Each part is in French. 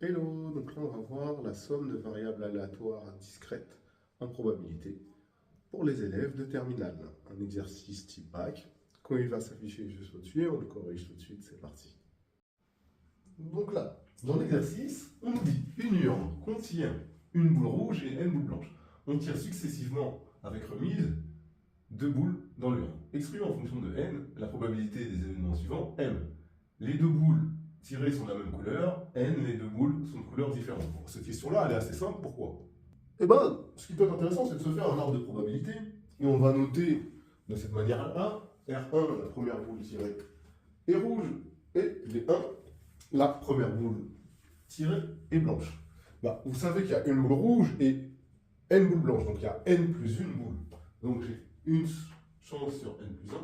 Hello, donc là on va voir la somme de variables aléatoires discrètes en probabilité pour les élèves de terminale. Un exercice type bac. Quand il va s'afficher juste au-dessus, on le corrige tout de suite, c'est parti. Donc là, dans l'exercice, on nous dit une urne contient une boule rouge et n boules blanches. On tire successivement avec remise deux boules dans l'urne. Exprimez en fonction de n la probabilité des événements suivants. M, les deux boules tirées sont de la même couleur, n, les deux boules sont de couleurs différentes. Bon, cette question-là, elle est assez simple. Pourquoi? Eh bien, ce qui peut être intéressant, c'est de se faire un arbre de probabilité. Et on va noter de cette manière-là, R1, la première boule tirée, est rouge, et les 1, la première boule tirée est blanche. Bah, vous savez qu'il y a une boule rouge et n boules blanches, donc il y a n plus une boule. Donc j'ai une chance sur n plus 1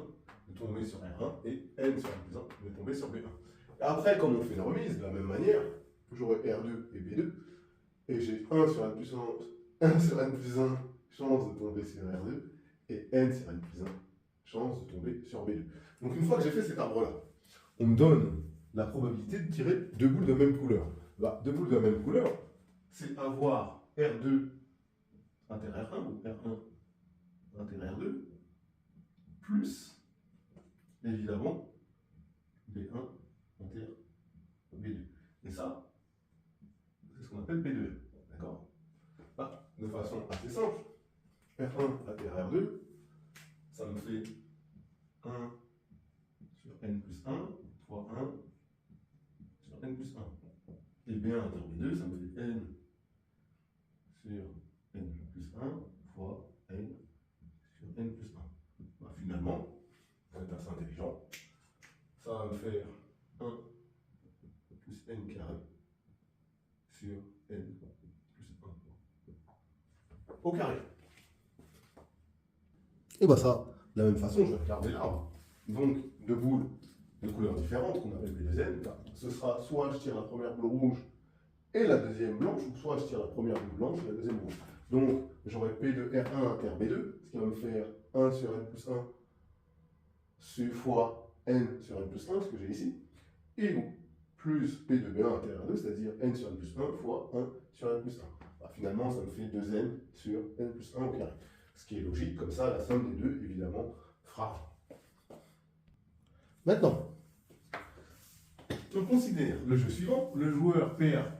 de tomber sur R1 et n sur n plus 1 de tomber sur B1. Et après, comme on fait une remise, de la même manière, j'aurai R2 et B2, et j'ai 1 sur n plus 1, 1 sur n plus 1 chance de tomber sur R2, et n sur n plus 1 chance de tomber sur B2. Donc une fois que j'ai fait cet arbre-là, on me donne la probabilité de tirer deux boules de même couleur. Bah, deux boules de la même couleur, c'est avoir R2 inter R1 ou R1 inter R2 plus, évidemment, B1 inter B2. Et ça, c'est ce qu'on appelle P2M. D'accord? Bah, de façon assez simple, R1 inter R2, ça me fait 1 sur n plus 1 fois 1 sur n plus 1. Et B1 inter B2, ça me fait n sur n plus 1 fois n sur n plus 1. Bah, finalement, ça va être assez intelligent. Ça va me faire 1 plus n carré sur n plus 1 au carré. Et bah ça, de la même façon, je vais regarder l'arbre. Donc, deux boules de couleurs différentes, qu'on appelle B2N, ce sera soit je tire la première boule rouge et la deuxième blanche, ou soit je tire la première boule blanche et la deuxième rouge. Donc, j'aurai P de R1 inter B2, ce qui va me faire 1 sur n plus 1 fois n sur n plus 1, ce que j'ai ici, et plus P de B1 inter R2, c'est-à-dire n sur n plus 1 fois 1 sur n plus 1. Bah, finalement, ça me fait 2n sur n plus 1 au carré. Ce qui est logique, comme ça, la somme des deux, évidemment, fera. Maintenant, on considère le jeu suivant. Le joueur perd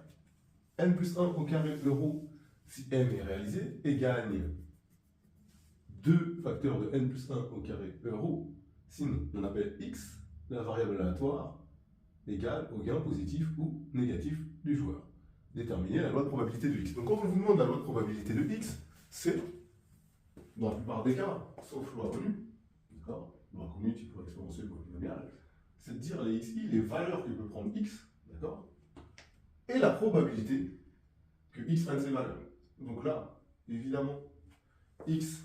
n plus 1 au carré euro si m est réalisé et gagne 2 facteurs de n plus 1 au carré euro si on appelle x la variable aléatoire égale au gain positif ou négatif du joueur. Déterminer la loi de probabilité de x. Donc quand on vous demande la loi de probabilité de x, c'est, dans la plupart des cas, sauf loi connue, d'accord, loi connue type loi exponentielle ou polynomiale, c'est de dire ici les valeurs que peut prendre x, d'accord, et la probabilité que x prenne ces valeurs. Donc là, évidemment, x,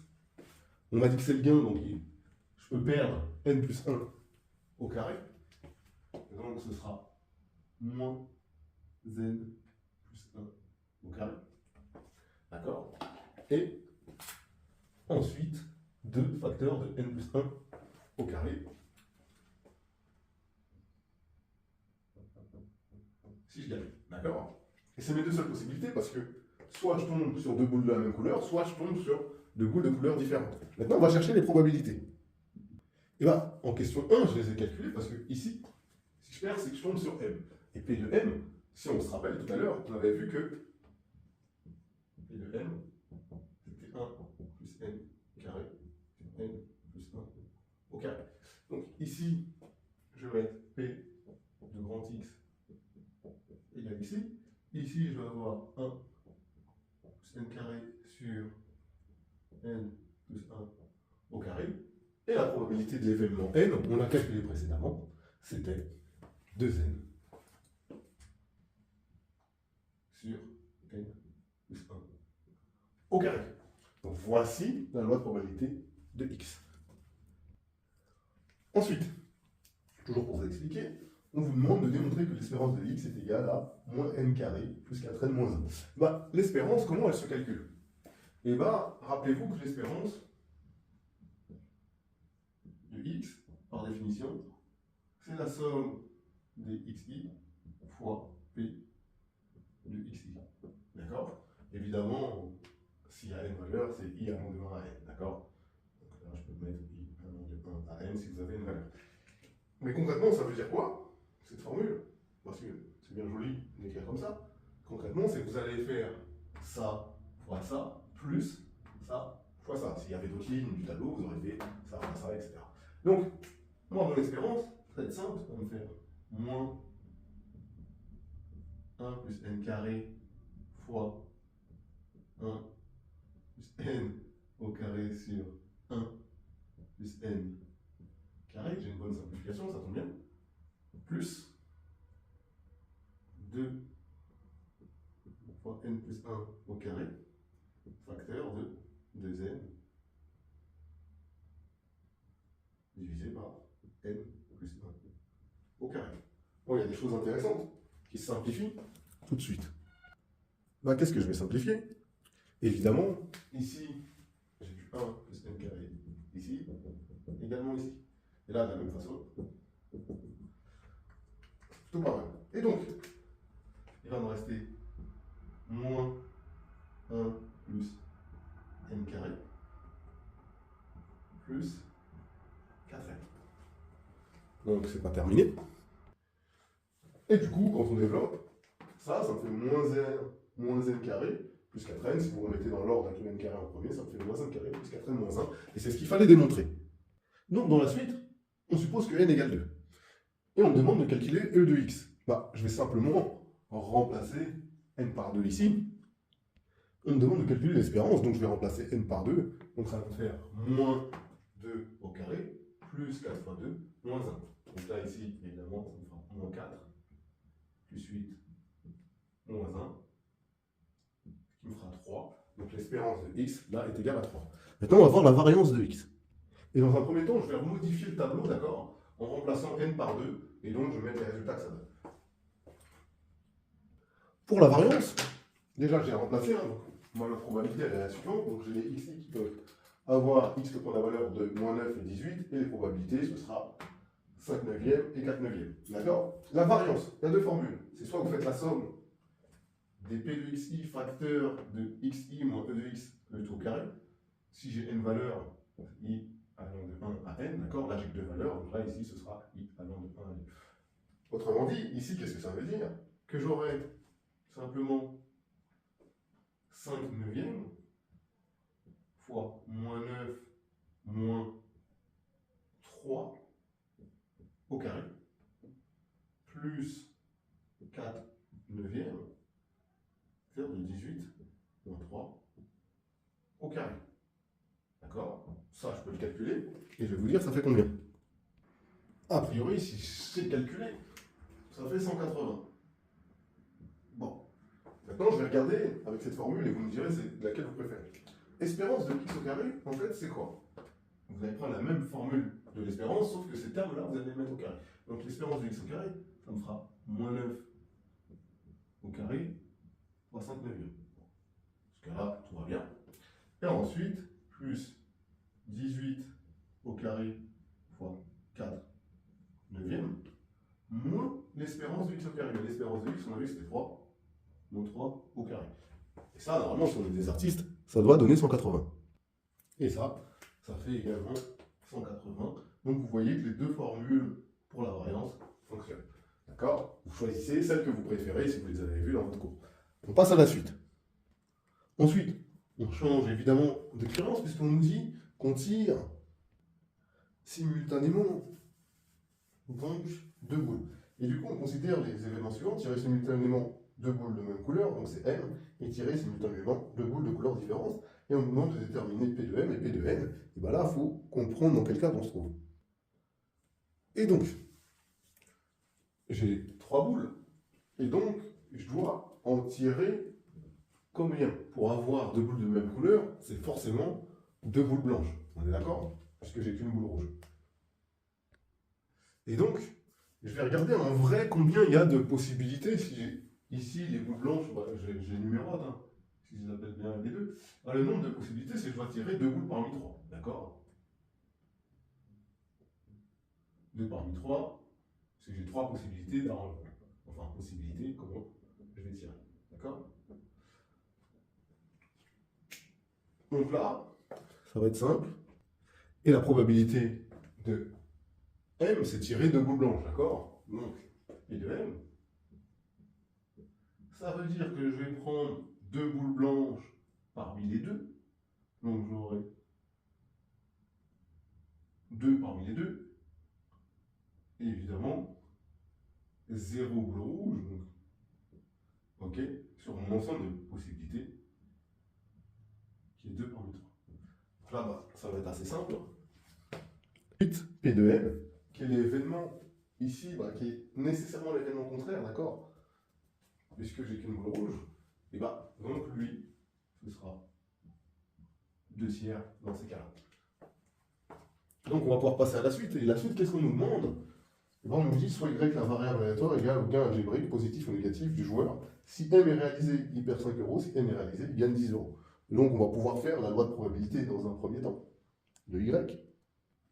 on m'a dit que c'est le gain, donc je peux perdre n plus 1 au carré. Et donc ce sera moins n plus 1 au carré. D'accord? Et ensuite, 2 facteurs de n plus 1 au carré. Si je gagne. D'accord? Et c'est mes deux seules possibilités parce que soit je tombe sur deux boules de la même couleur, soit je tombe sur deux boules de couleurs différentes. Maintenant, on va chercher les probabilités. Et bien, en question 1, je les ai calculées parce que ici, si je perds, c'est que je tombe sur M. Et P de M, si on se rappelle tout à l'heure, on avait vu que P de M, c'était 1 plus N carré sur N plus 1 au carré. Donc ici, je vais mettre P de grand X égale ici. Ici, je vais avoir 1 plus N carré sur N plus 1 au carré. Et la probabilité de l'événement N, on l'a calculé précédemment, c'était 2N sur N plus 1 au carré. Donc voici la loi de probabilité de X. Ensuite, toujours pour vous expliquer, on vous demande de démontrer que l'espérance de X est égale à moins n carré plus 4n moins 1. Bah, l'espérance, comment elle se calcule? Et bah, rappelez-vous que l'espérance de X, par définition, c'est la somme des xi fois p évidemment, s'il y a n valeurs, c'est i allant de 1 à n, d'accord? Donc là, je peux mettre i allant de 1 à n si vous avez une valeur. Mais concrètement, ça veut dire quoi, cette formule? Parce que c'est bien joli d'écrire comme ça. Concrètement, c'est que vous allez faire ça fois ça, plus ça fois ça. S'il y avait d'autres lignes du tableau, vous aurez fait ça fois ça, etc. Donc, moi, mon espérance, ça va être simple, ça va me faire moins 1 plus n carré fois 1 plus n au carré sur 1 plus n carré, j'ai une bonne simplification, ça tombe bien, plus 2 fois n plus 1 au carré, facteur de 2n divisé par n plus 1 au carré. Bon, il y a des choses intéressantes qui se simplifient tout de suite. Bah, qu'est-ce que je vais simplifier? Évidemment, ici, j'ai du 1 plus n carré ici, également ici. Et là, de la même façon, tout pas mal. Et donc, il va me rester moins 1 plus n carré plus 4n. Donc, c'est pas terminé. Et du coup, quand on développe, ça me fait moins n carré plus 4n. Si vous remettez dans l'ordre avec le n carré en premier, ça me fait moins n carré plus 4n moins 1. Et c'est ce qu'il fallait démontrer. Donc, dans la suite, on suppose que n égale 2. Et on me demande de calculer e de x. Bah, je vais simplement remplacer n par 2 ici. On me demande de calculer l'espérance, donc je vais remplacer n par 2. Donc ça va me faire moins 2 au carré, plus 4 fois 2, moins 1. Donc là, ici, évidemment, ça me fera moins 4, plus 8, moins 1, ce qui me fera 3. Donc l'espérance de x, là, est égale à 3. Maintenant, on va voir la variance de x. Et dans un premier temps, je vais modifier le tableau, d'accord, en remplaçant n par 2, et donc je vais mettre les résultats que ça donne. Pour la variance, déjà j'ai remplacé, hein, donc, moi la probabilité elle est la suivante, donc j'ai les x qui peuvent avoir x qui prend la valeur de moins 9 et 18, et les probabilités ce sera 5 neuvième et 4 neuvième. D'accord? La variance, il y a deux formules. C'est soit vous faites la somme des p de xi facteur de xi moins e de x le tout au carré. Si j'ai n valeurs, i allant de 1 à n, d'accord? Là j'ai que deux valeurs, donc là ici ce sera i allant de 1 à n. Autrement dit, ici qu'est-ce que ça veut dire? Que j'aurai simplement 5 neuvièmes fois moins 9 moins 3 au carré, plus 4 neuvièmes, faire de 18 moins 3 au carré. D'accord? Ça, je peux le calculer, et je vais vous dire ça fait combien. A priori, si je sais calculer, ça fait 180. Bon. Maintenant, je vais regarder avec cette formule, et vous me direz c'est laquelle vous préférez. Espérance de x au carré, en fait, c'est quoi? Vous allez prendre la même formule de l'espérance, sauf que ces termes-là, vous allez les mettre au carré. Donc l'espérance de x au carré, ça me fera moins 9 au carré fois 5 neuvième. Dans ce cas-là, tout va bien. Et ensuite, plus 18 au carré fois 4 neuvième, moins l'espérance de x au carré. Mais l'espérance de x, on a vu que c'était 3, moins 3 au carré. Et ça, normalement, si on est des artistes, ça doit donner 180. Et ça fait également 180. Donc vous voyez que les deux formules pour la variance fonctionnent. D'accord? Vous choisissez celle que vous préférez si vous les avez vues dans votre cours. On passe à la suite. Ensuite, on change évidemment d'expérience puisqu'on nous dit qu'on tire simultanément donc deux boules. Et du coup, on considère les événements suivants: tirer simultanément deux boules de même couleur, donc c'est M, et tirer simultanément deux boules de couleurs différentes. Et on nous demande de déterminer P de M et P de N. Et bien là, il faut comprendre dans quel cadre on se trouve. Et donc, j'ai trois boules. Et donc, je dois en tirer combien? Pour avoir deux boules de même couleur, c'est forcément deux boules blanches. On est d'accord? Puisque j'ai qu'une boule rouge. Et donc, je vais regarder en vrai combien il y a de possibilités. Si j'ai ici les boules blanches, bah, j'ai numérote, hein, si je les appelle bien les deux. Alors, le nombre de possibilités, c'est que je dois tirer deux boules parmi trois. D'accord? Deux parmi trois, parce que j'ai trois possibilités enfin, possibilités, comment je vais tirer. D'accord? Donc là, ça va être simple. Et la probabilité de M, c'est tirer deux boules blanches, d'accord? Donc, P de M, ça veut dire que je vais prendre deux boules blanches parmi les deux. Donc j'aurai 2 parmi les deux. Et évidemment, 0 boule rouge. Donc, ok, sur mon ensemble de possibilités, qui est 2 parmi 3. Donc là, bah, ça va être assez simple. 8 P de M, qui est l'événement ici, bah, qui est nécessairement l'événement contraire, d'accord? Puisque j'ai qu'une boule rouge, et bah, donc lui, ce sera 2 tiers dans ces cas-là. Donc on va pouvoir passer à la suite. Et la suite, qu'est-ce qu'on nous demande? Et ben, on nous dit soit y la variable aléatoire égale au gain algébrique positif ou négatif du joueur. Si M est réalisé, il perd 5 euros. Si M est réalisé, il gagne 10 euros. Donc on va pouvoir faire la loi de probabilité dans un premier temps, de Y.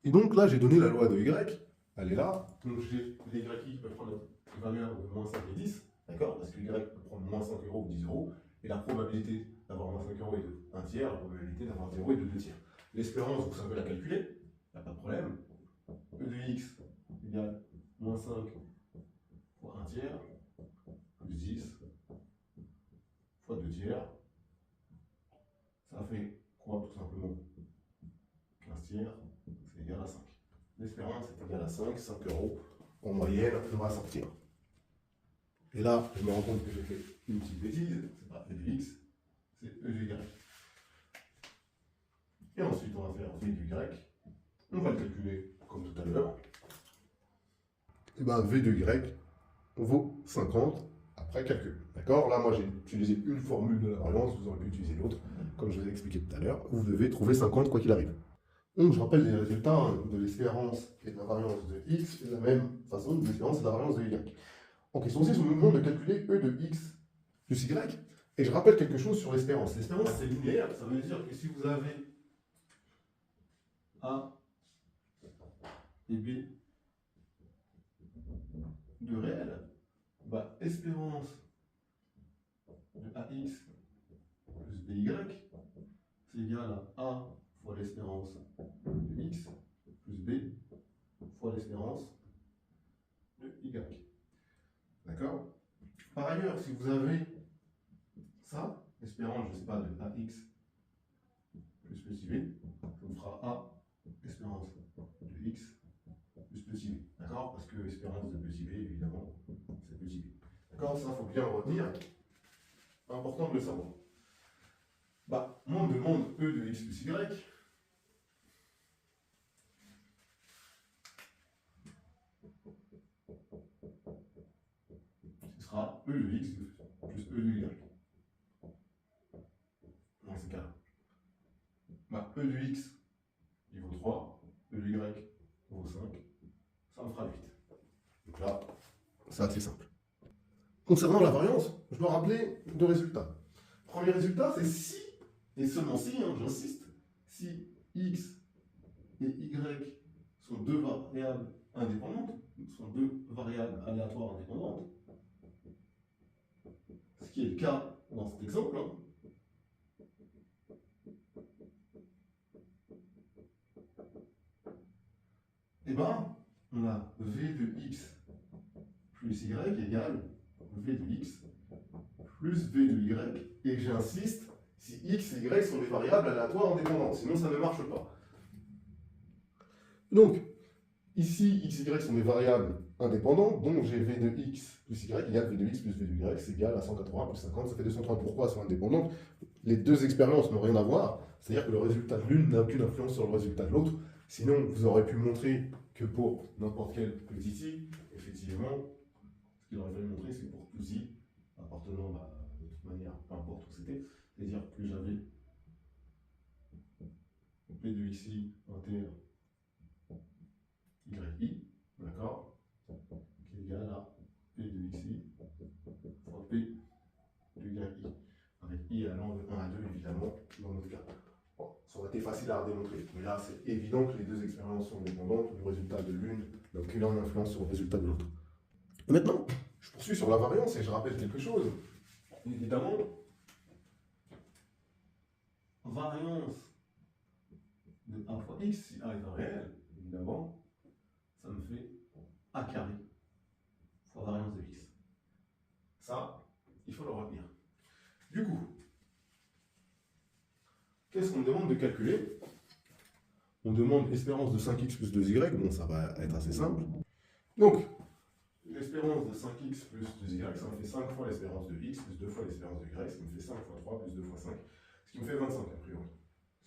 Et donc là, j'ai donné la loi de Y. Elle est là. Donc j'ai les Y qui peuvent prendre une valeur de moins 5 et 10. D'accord? Parce que Y peut prendre moins 5 euros ou 10 euros. Et la probabilité d'avoir moins 5 euros est de 1 tiers. La probabilité d'avoir 0 est de 2 tiers. L'espérance, vous savez la calculer. Il n'y a pas de problème. E de X égale moins 5 fois 1 tiers, plus 10 fois 2 tiers. Ça fait quoi tout simplement? 15 tiers, c'est égal à 5. L'espérance est égale à 5 euros en moyenne, on va sortir. Et là, je me rends compte que j'ai fait une petite bêtise, c'est pas E de X, c'est E de Y. Et ensuite, on va faire V de Y. On va le calculer comme tout à l'heure. Et bien, V de Y vaut 50 après calcul. D'accord? Là, moi, j'ai utilisé une formule de la variance, vous aurez pu utiliser l'autre, comme je vous ai expliqué tout à l'heure. Vous devez trouver 50 quoi qu'il arrive. Donc, je rappelle les résultats de l'espérance et de la variance de X de la même façon de l'espérance et de la variance de Y. En question 6, on nous demande de calculer E de X plus Y. Et je rappelle quelque chose sur l'espérance. L'espérance, c'est linéaire. Ça veut dire que si vous avez A et B de réel, bah, espérance de AX plus BY, c'est égal à A fois l'espérance de X plus B fois l'espérance de Y. D'accord? Par ailleurs, si vous avez ça, espérance, je ne sais pas, de AX plus petit b, ça vous fera A espérance de X plus petit b. D'accord? Parce que espérance de petit b, évidemment, c'est petit b. D'accord? Ça, il faut bien le retenir. Important de le savoir. Bah, moi, on me demande E de X plus Y. Ce sera E de X plus E de Y. Dans ces cas-là. Bah, E de X, il vaut 3. E de Y vaut 5. Ça me fera 8. Donc là, c'est assez simple. Concernant la variance, je dois rappeler deux résultats. Premier résultat, c'est si, et seulement si, hein, j'insiste, si X et Y sont deux variables indépendantes, sont deux variables aléatoires indépendantes, ce qui est le cas dans cet exemple, hein, et bien, on a V de X plus Y égale V de X plus V de Y, et j'insiste, si X et Y sont des variables aléatoires indépendantes, sinon ça ne marche pas. Donc, ici, X et Y sont des variables indépendantes, donc j'ai V de X plus Y égale V de X plus V de Y, c'est égal à 180 plus 50, ça fait 230. Pourquoi elles sont indépendantes? Les deux expériences n'ont rien à voir, c'est-à-dire que le résultat de l'une n'a aucune influence sur le résultat de l'autre. Sinon, vous aurez pu montrer que pour n'importe quel petit i, effectivement, ce qu'il aurait fallu montrer, c'est pour tous i, appartenant de toute manière, peu importe où c'était, c'est-à-dire que j'avais P de xi inter yi, d'accord, qui est égal à P de xi fois P de yi, avec i allant de 1 à 2, évidemment, dans notre cas. Bon, ça aurait été facile à démontrer, mais là, c'est évident que les deux expériences sont dépendantes, le résultat de l'une n'a aucune influence sur le résultat de l'autre. Maintenant, je poursuis sur la variance et je rappelle quelque chose. Évidemment, variance de a fois x, si a est un réel, évidemment, ça me fait a carré fois variance de x. Ça, il faut le retenir. Du coup, qu'est-ce qu'on me demande de calculer? On demande l'espérance de 5x plus 2y, bon ça va être assez simple. Donc, l'espérance de 5x plus 2y, ça me fait 5 fois l'espérance de x plus 2 fois l'espérance de y, ce qui me fait 5 fois 3 plus 2 fois 5, ce qui me fait 25 a priori.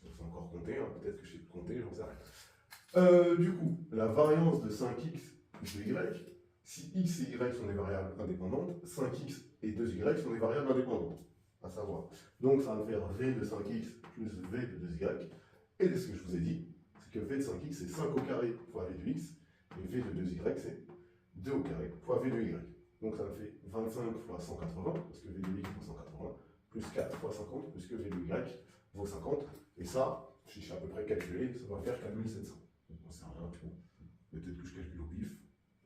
C'est encore compter, hein. Peut-être que je sais compter, j'en sais rien. Du coup, la variance de 5x plus 2y, si x et y sont des variables indépendantes, 5x et 2y sont des variables indépendantes, à savoir. Donc ça va me faire v de 5x plus v de 2y, et ce que je vous ai dit, c'est que v de 5x c'est 5 au carré fois v de x, et v de 2y c'est 2 au carré fois v de y. Donc ça me fait 25 fois 180, parce que v de x vaut 180, plus 4 fois 50, puisque v de y vaut 50, et ça, si je sais à peu près calculer, ça va faire 4700. J'en sais rien, peut-être que je calcule au pif,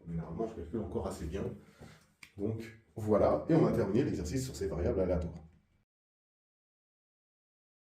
mais normalement je calcule encore assez bien. Donc voilà, et on a terminé l'exercice sur ces variables aléatoires.